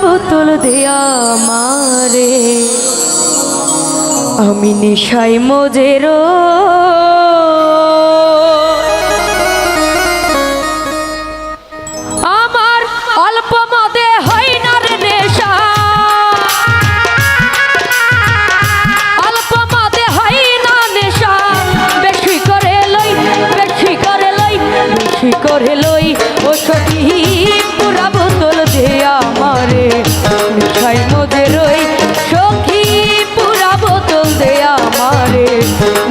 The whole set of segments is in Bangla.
বোতল দেয়া মারে আমি নেশায় মজেরো আমার অল্প মদে হয় না রে নেশা অল্প মদে হয় না নেশা বেশি করে লই বেশি করে লই বেশি করে লই ও সখী পুরা বোতল দেয়া আমারে নেশায় মজেরোই সখী পুরা বোতল দেয়া আমারে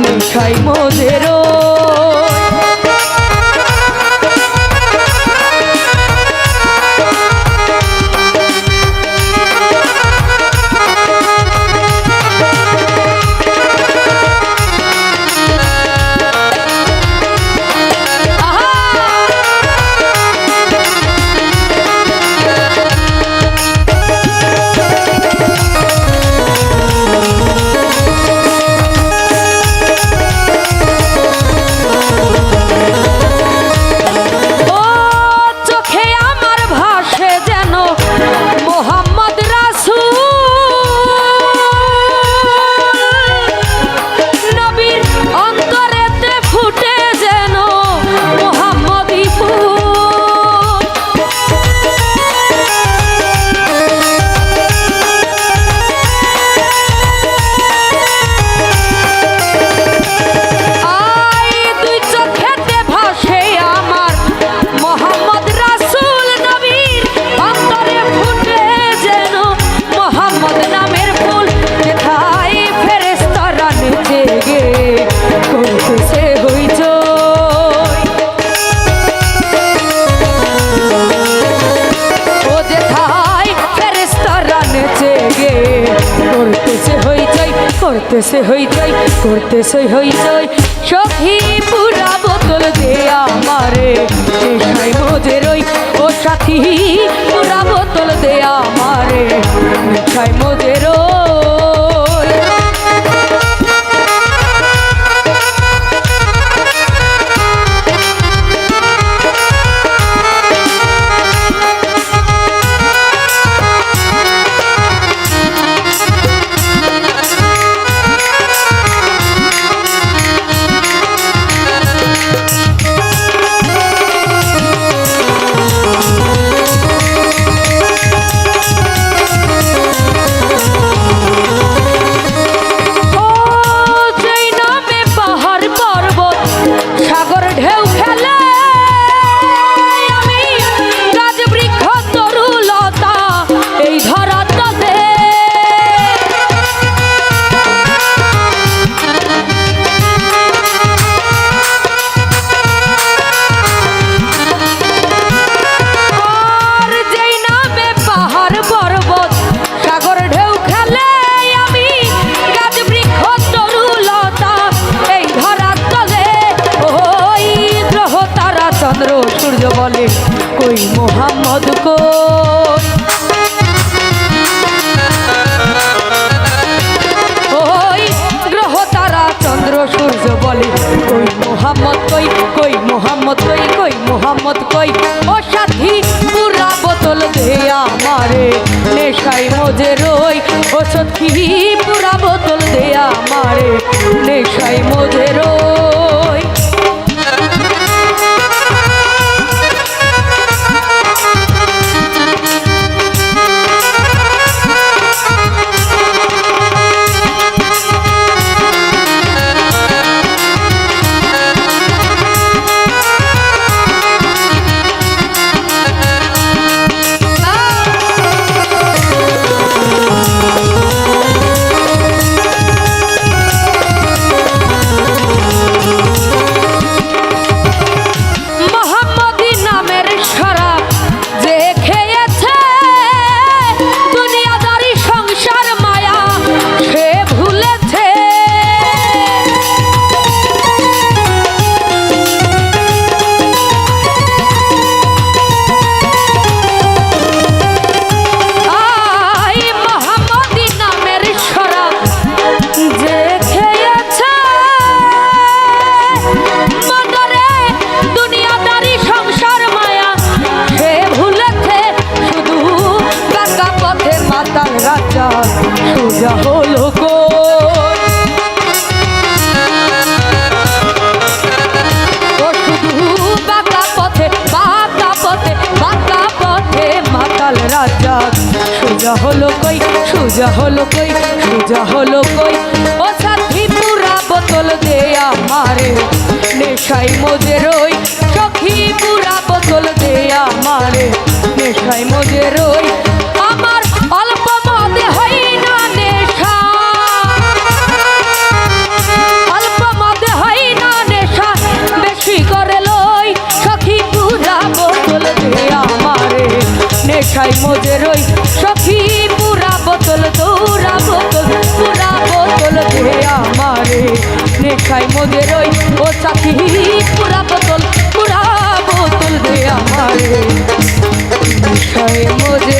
নেশায় মজেরো করতেছে হইচই করতেছে হইচই সখী পুরা বোতল দেয়া আমারে নেশায় মজেরোই ও সাথী পুরা বোতল দেয়া আমারে নেশায় মজেরোই সূর্য বলে কই মোহাম্মদ কই ওই গ্রহ তারা চন্দ্র সূর্য বলে কই মোহাম্মদ কই কই মোহাম্মদ কই কই মোহাম্মদ কই ও সাথী পুরা বোতল দেয়া আমারে নেশায় মজেরোই ও সখী পুরা বোতল দেয়া আমারে নেশায় মজেরোই সোজা হলো কই সোজা হলো কই সোজা হলো কই ও সাথী পুরা বোতল দে আমারে নেশাই মজে রই সখী পুরা বোতল দে আমারে নেশাই মজে রই আমার অল্প মদে হয় না নেশা অল্প মদে হয় না নেশা বেশি করে লই সখী পুরা বোতল দে আমারে নেশাই মজে রই সখী পুরা বোতল পুরা বোতল দে আমারে নেশাই মজে রই ও সাথী পুরা বোতল দে আমারে নেশাই মজে